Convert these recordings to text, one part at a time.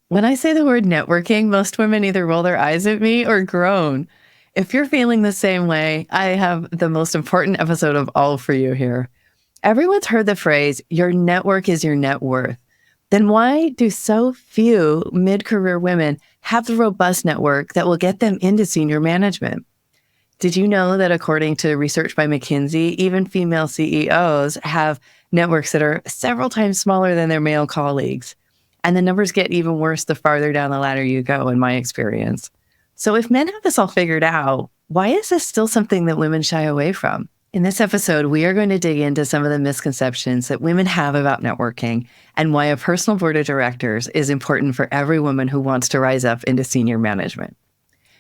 When I say the word networking, most women either roll their eyes at me or groan. If you're feeling the same way, I have the most important episode of all for you here. Everyone's heard the phrase, your network is your net worth. Then why do so few mid-career women have the robust network that will get them into senior management? Did you know that according to research by McKinsey, even female CEOs have networks that are several times smaller than their male colleagues? And the numbers get even worse the farther down the ladder you go, in my experience. So if men have this all figured out, why is this still something that women shy away from? In this episode, we are going to dig into some of the misconceptions that women have about networking and why a personal board of directors is important for every woman who wants to rise up into senior management.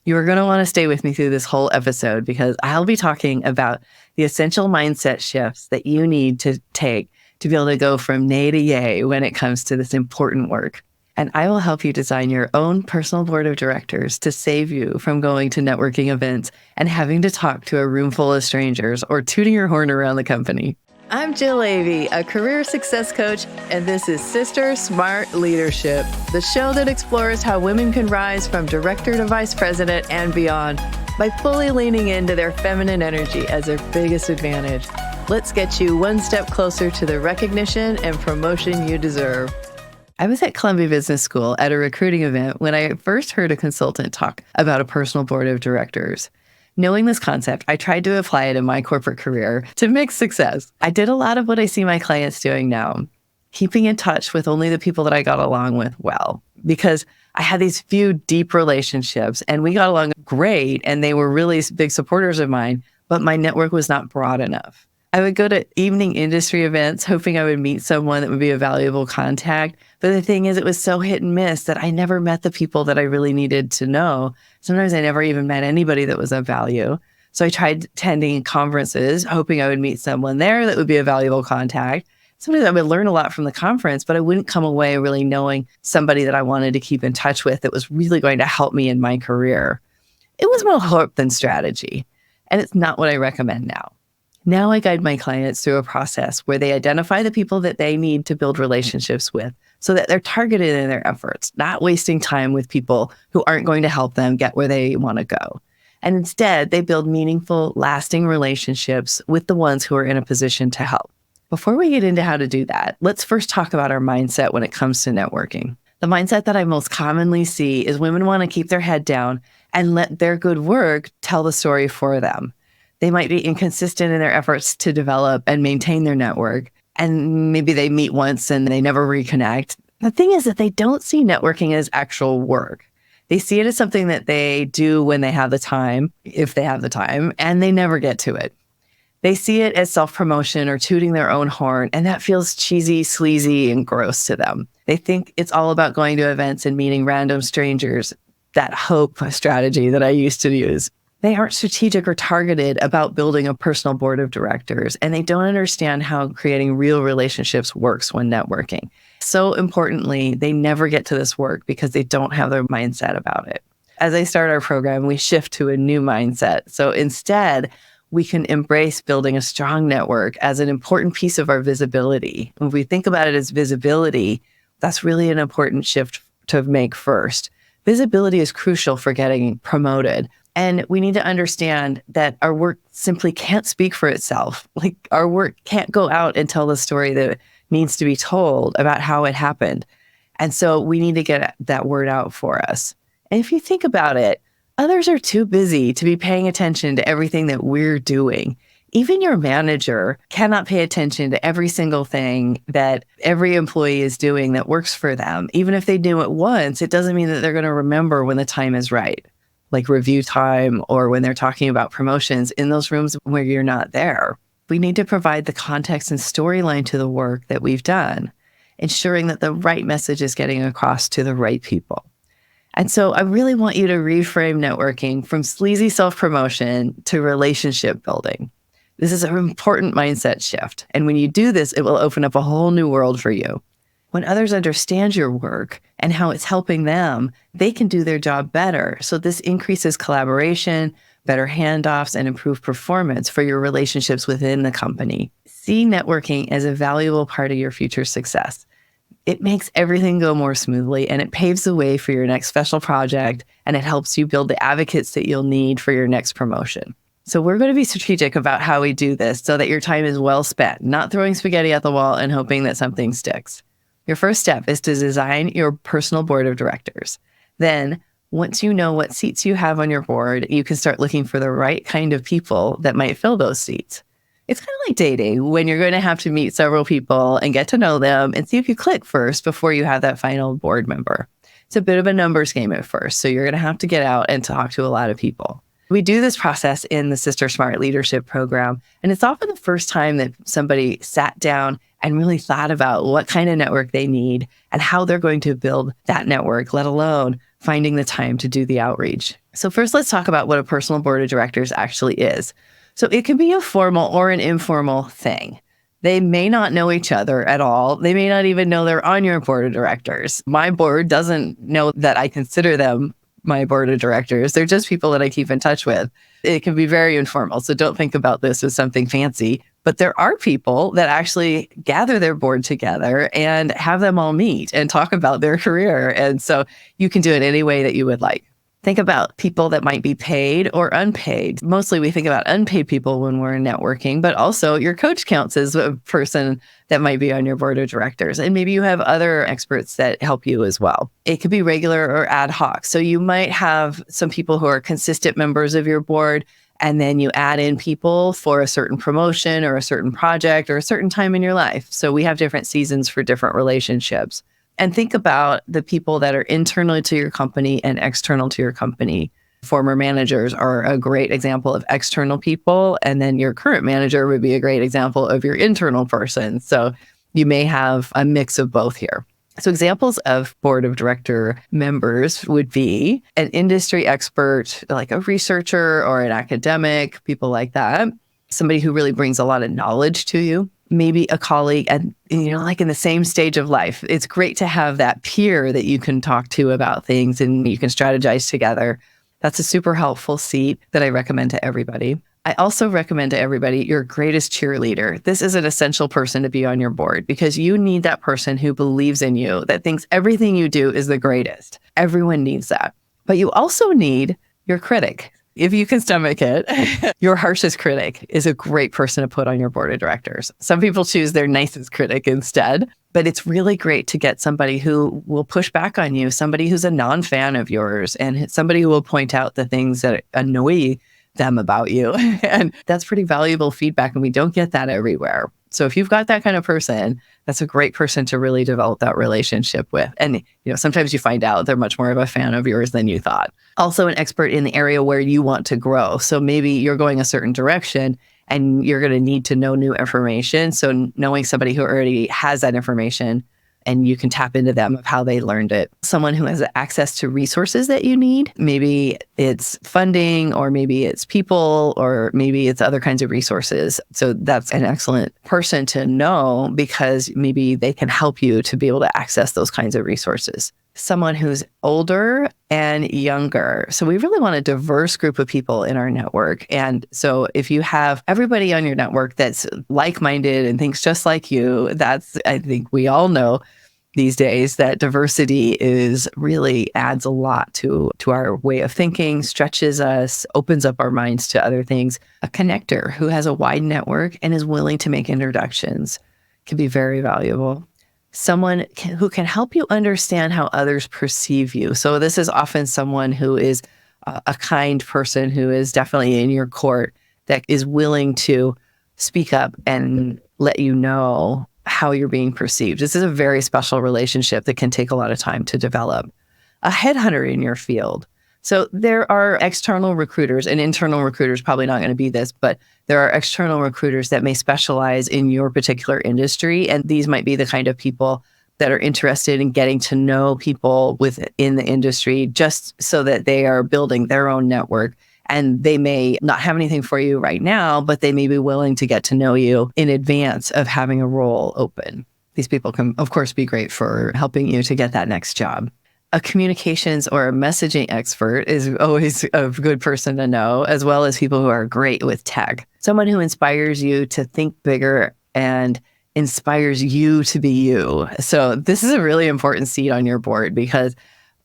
You are going to want to stay with me through this whole episode because I'll be talking about the essential mindset shifts that you need to take to be able to go from nay to yay when it comes to this important work. And I will help you design your own personal board of directors to save you from going to networking events and having to talk to a room full of strangers or tooting your horn around the company. I'm Jill Avey, a career success coach, and this is SisterSmart Leadership, the show that explores how women can rise from director to vice president and beyond by fully leaning into their feminine energy as their biggest advantage. Let's get you one step closer to the recognition and promotion you deserve. I was at Columbia Business School at a recruiting event when I first heard a consultant talk about a personal board of directors. Knowing this concept, I tried to apply it in my corporate career to mixed success. I did a lot of what I see my clients doing now, keeping in touch with only the people that I got along with well, because I had these few deep relationships and we got along great and they were really big supporters of mine, but my network was not broad enough. I would go to evening industry events hoping I would meet someone that would be a valuable contact. But the thing is, it was so hit and miss that I never met the people that I really needed to know. Sometimes I never even met anybody that was of value. So I tried attending conferences, hoping I would meet someone there that would be a valuable contact. Sometimes I would learn a lot from the conference, but I wouldn't come away really knowing somebody that I wanted to keep in touch with that was really going to help me in my career. It was more hope than strategy. And it's not what I recommend now. Now I guide my clients through a process where they identify the people that they need to build relationships with so that they're targeted in their efforts, not wasting time with people who aren't going to help them get where they want to go. And instead, they build meaningful, lasting relationships with the ones who are in a position to help. Before we get into how to do that, let's first talk about our mindset when it comes to networking. The mindset that I most commonly see is women want to keep their head down and let their good work tell the story for them. They might be inconsistent in their efforts to develop and maintain their network. And maybe they meet once and they never reconnect. The thing is that they don't see networking as actual work. They see it as something that they do when they have the time, if they have the time, and they never get to it. They see it as self-promotion or tooting their own horn, and that feels cheesy, sleazy, and gross to them. They think it's all about going to events and meeting random strangers, that hope strategy that I used to use. They aren't strategic or targeted about building a personal board of directors, and they don't understand how creating real relationships works when networking. So importantly, they never get to this work because they don't have their mindset about it. As I start our program, we shift to a new mindset. So instead, we can embrace building a strong network as an important piece of our visibility. When we think about it as visibility, that's really an important shift to make first. Visibility is crucial for getting promoted. And we need to understand that our work simply can't speak for itself. Like our work can't go out and tell the story that needs to be told about how it happened. And so we need to get that word out for us. And if you think about it, others are too busy to be paying attention to everything that we're doing. Even your manager cannot pay attention to every single thing that every employee is doing that works for them. Even if they do it once, it doesn't mean that they're going to remember when the time is right. Like review time or when they're talking about promotions in those rooms where you're not there. We need to provide the context and storyline to the work that we've done, ensuring that the right message is getting across to the right people. And so I really want you to reframe networking from sleazy self-promotion to relationship building. This is an important mindset shift. And when you do this, it will open up a whole new world for you. When others understand your work and how it's helping them, they can do their job better. So this increases collaboration, better handoffs, and improved performance for your relationships within the company. See networking as a valuable part of your future success. It makes everything go more smoothly, and it paves the way for your next special project, and it helps you build the advocates that you'll need for your next promotion. So we're going to be strategic about how we do this so that your time is well spent, not throwing spaghetti at the wall and hoping that something sticks. Your first step is to design your personal board of directors. Then, once you know what seats you have on your board, you can start looking for the right kind of people that might fill those seats. It's kind of like dating, when you're going to have to meet several people and get to know them and see if you click first before you have that final board member. It's a bit of a numbers game at first, so you're going to have to get out and talk to a lot of people. We do this process in the SisterSmart leadership program, and it's often the first time that somebody sat down and really thought about what kind of network they need and how they're going to build that network, let alone finding the time to do the outreach. So first, let's talk about what a personal board of directors actually is. So it can be a formal or an informal thing. They may not know each other at all. They may not even know they're on your board of directors. My board doesn't know that I consider them my board of directors. They're just people that I keep in touch with. It can be very informal, so don't think about this as something fancy. But there are people that actually gather their board together and have them all meet and talk about their career. And so you can do it any way that you would like. Think about people that might be paid or unpaid. Mostly we think about unpaid people when we're networking, but also your coach counts as a person that might be on your board of directors. And maybe you have other experts that help you as well. It could be regular or ad hoc. So you might have some people who are consistent members of your board, and then you add in people for a certain promotion or a certain project or a certain time in your life. So we have different seasons for different relationships. And think about the people that are internal to your company and external to your company. Former managers are a great example of external people, and then your current manager would be a great example of your internal person. So you may have a mix of both here. So examples of board of director members would be an industry expert, like a researcher or an academic, people like that. Somebody who really brings a lot of knowledge to you. Maybe a colleague, and like in the same stage of life. It's great to have that peer that you can talk to about things and you can strategize together. That's a super helpful seat that I recommend to everybody. I also recommend to everybody your greatest cheerleader. This is an essential person to be on your board because you need that person who believes in you, that thinks everything you do is the greatest. Everyone needs that. But you also need your critic. If you can stomach it, your harshest critic is a great person to put on your board of directors. Some people choose their nicest critic instead, but it's really great to get somebody who will push back on you, somebody who's a non-fan of yours, and somebody who will point out the things that annoy them about you. And that's pretty valuable feedback, and we don't get that everywhere. So if you've got that kind of person, that's a great person to really develop that relationship with. And sometimes you find out they're much more of a fan of yours than you thought. Also an expert in the area where you want to grow. So maybe you're going a certain direction and you're going to need to know new information. So knowing somebody who already has that information and you can tap into them of how they learned it. Someone who has access to resources that you need. Maybe it's funding, or maybe it's people, or maybe it's other kinds of resources. So that's an excellent person to know because maybe they can help you to be able to access those kinds of resources. Someone who's older and younger. So we really want a diverse group of people in our network. And so if you have everybody on your network that's like-minded and thinks just like you, I think we all know these days that diversity really adds a lot to our way of thinking, stretches us, opens up our minds to other things. A connector who has a wide network and is willing to make introductions can be very valuable. Someone who can help you understand how others perceive you. So this is often someone who is a kind person who is definitely in your court that is willing to speak up and let you know how you're being perceived. This is a very special relationship that can take a lot of time to develop. A headhunter in your field. So there are external recruiters, and internal recruiters probably not going to be this, but there are external recruiters that may specialize in your particular industry. And these might be the kind of people that are interested in getting to know people within the industry just so that they are building their own network. And they may not have anything for you right now, but they may be willing to get to know you in advance of having a role open. These people can, of course, be great for helping you to get that next job. A communications or a messaging expert is always a good person to know, as well as people who are great with tech. Someone who inspires you to think bigger and inspires you to be you. So this is a really important seat on your board because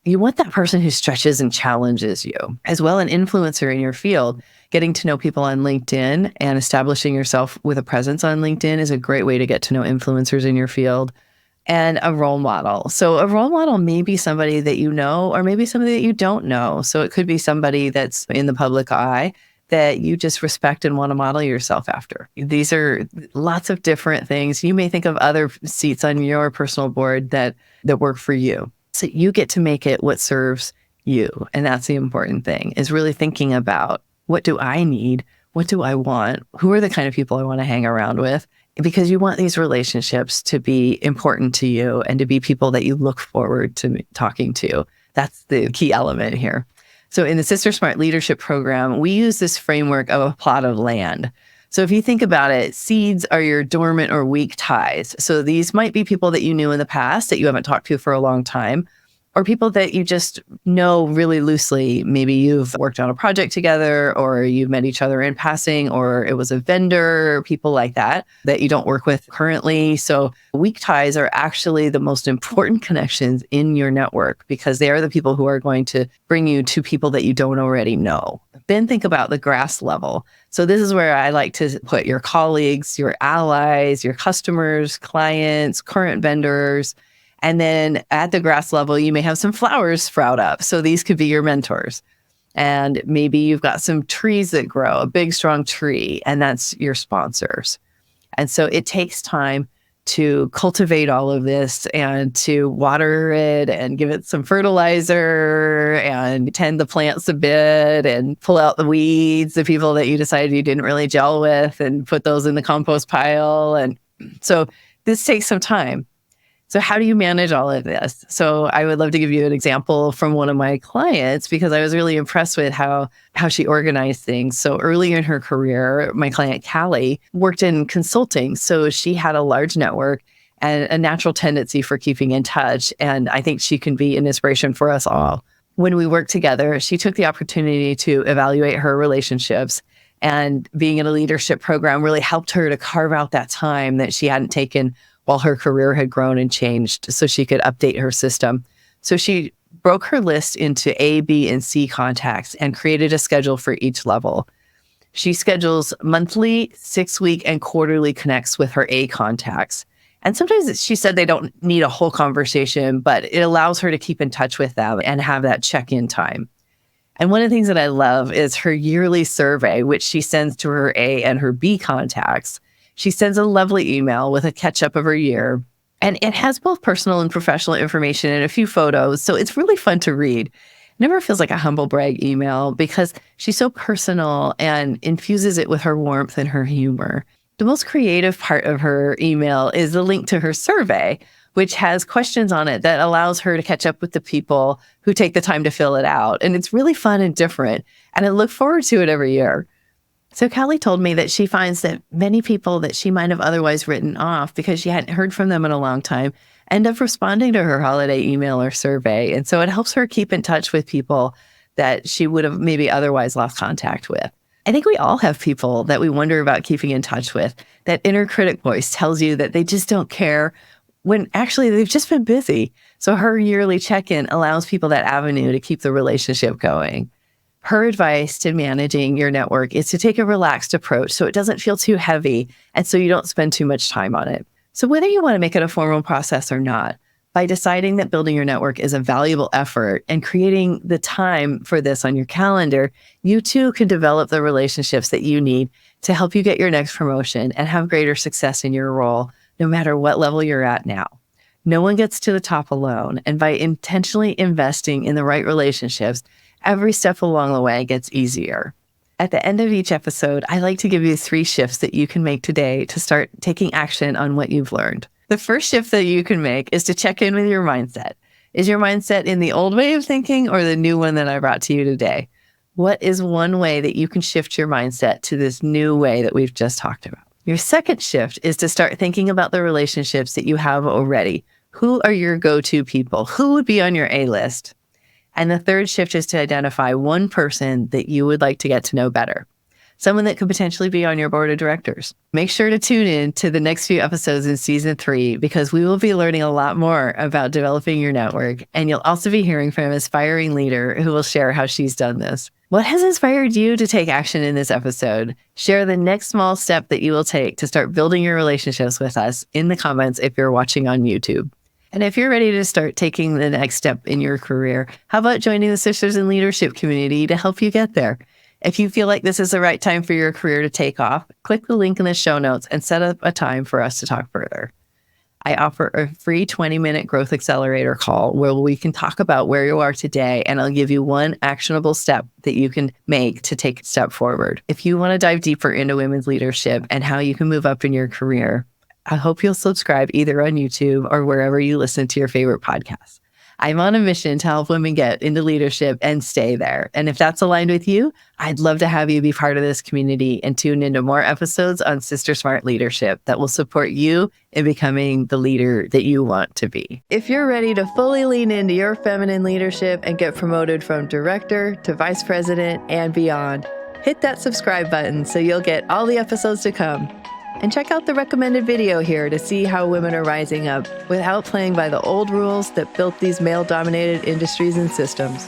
you want that person who stretches and challenges you. As well, an influencer in your field, getting to know people on LinkedIn and establishing yourself with a presence on LinkedIn is a great way to get to know influencers in your field. And a role model. So a role model may be somebody that you know, or maybe somebody that you don't know. So it could be somebody that's in the public eye that you just respect and want to model yourself after. These are lots of different things. You may think of other seats on your personal board that work for you. So you get to make it what serves you. And that's the important thing, is really thinking about, what do I need? What do I want? Who are the kind of people I want to hang around with? Because you want these relationships to be important to you and to be people that you look forward to talking to. That's the key element here. So in the SisterSmart leadership program, we use this framework of a plot of land. So if you think about it, seeds are your dormant or weak ties. So these might be people that you knew in the past that you haven't talked to for a long time, or people that you just know really loosely. Maybe you've worked on a project together, or you've met each other in passing, or it was a vendor, people like that you don't work with currently. So weak ties are actually the most important connections in your network because they are the people who are going to bring you to people that you don't already know. Then think about the grass level. So this is where I like to put your colleagues, your allies, your customers, clients, current vendors. And then at the grass level, you may have some flowers sprout up. So these could be your mentors. And maybe you've got some trees that grow, a big, strong tree, and that's your sponsors. And so it takes time to cultivate all of this and to water it and give it some fertilizer and tend the plants a bit and pull out the weeds, the people that you decided you didn't really gel with, and put those in the compost pile. And so this takes some time. So how do you manage all of this? So I would love to give you an example from one of my clients because I was really impressed with how she organized things. So early in her career, my client Callie worked in consulting. So she had a large network and a natural tendency for keeping in touch. And I think she can be an inspiration for us all. When we worked together, she took the opportunity to evaluate her relationships, and being in a leadership program really helped her to carve out that time that she hadn't taken while her career had grown and changed, so she could update her system. So she broke her list into A, B, and C contacts and created a schedule for each level. She schedules monthly, 6-week, and quarterly connects with her A contacts. And sometimes she said they don't need a whole conversation, but it allows her to keep in touch with them and have that check-in time. And one of the things that I love is her yearly survey, which she sends to her A and her B contacts. She sends a lovely email with a catch-up of her year, and it has both personal and professional information and a few photos, so it's really fun to read. It never feels like a humble brag email because she's so personal and infuses it with her warmth and her humor. The most creative part of her email is the link to her survey, which has questions on it that allows her to catch up with the people who take the time to fill it out. And it's really fun and different, and I look forward to it every year. So Callie told me that she finds that many people that she might have otherwise written off because she hadn't heard from them in a long time end up responding to her holiday email or survey. And so it helps her keep in touch with people that she would have maybe otherwise lost contact with. I think we all have people that we wonder about keeping in touch with. That inner critic voice tells you that they just don't care when actually they've just been busy. So her yearly check-in allows people that avenue to keep the relationship going. Her advice to managing your network is to take a relaxed approach so it doesn't feel too heavy and so you don't spend too much time on it. So whether you want to make it a formal process or not, by deciding that building your network is a valuable effort and creating the time for this on your calendar, you too can develop the relationships that you need to help you get your next promotion and have greater success in your role, no matter what level you're at now. No one gets to the top alone, and by intentionally investing in the right relationships, every step along the way gets easier. At the end of each episode, I like to give you 3 shifts that you can make today to start taking action on what you've learned. The first shift that you can make is to check in with your mindset. Is your mindset in the old way of thinking or the new one that I brought to you today? What is one way that you can shift your mindset to this new way that we've just talked about? Your second shift is to start thinking about the relationships that you have already. Who are your go-to people? Who would be on your A list? And the third shift is to identify one person that you would like to get to know better. someone that could potentially be on your board of directors. Make sure to tune in to the next few episodes in season 3 because we will be learning a lot more about developing your network. And you'll also be hearing from an aspiring leader who will share how she's done this. What has inspired you to take action in this episode? Share the next small step that you will take to start building your relationships with us in the comments if you're watching on YouTube. And if you're ready to start taking the next step in your career, how about joining the Sisters in Leadership community to help you get there? If you feel like this is the right time for your career to take off, click the link in the show notes and set up a time for us to talk further. I offer a free 20-minute growth accelerator call where we can talk about where you are today, and I'll give you one actionable step that you can make to take a step forward. If you want to dive deeper into women's leadership and how you can move up in your career, I hope you'll subscribe either on YouTube or wherever you listen to your favorite podcasts. I'm on a mission to help women get into leadership and stay there. And if that's aligned with you, I'd love to have you be part of this community and tune into more episodes on SisterSmart leadership that will support you in becoming the leader that you want to be. If you're ready to fully lean into your feminine leadership and get promoted from director to vice president and beyond, hit that subscribe button so you'll get all the episodes to come. And check out the recommended video here to see how women are rising up without playing by the old rules that built these male-dominated industries and systems.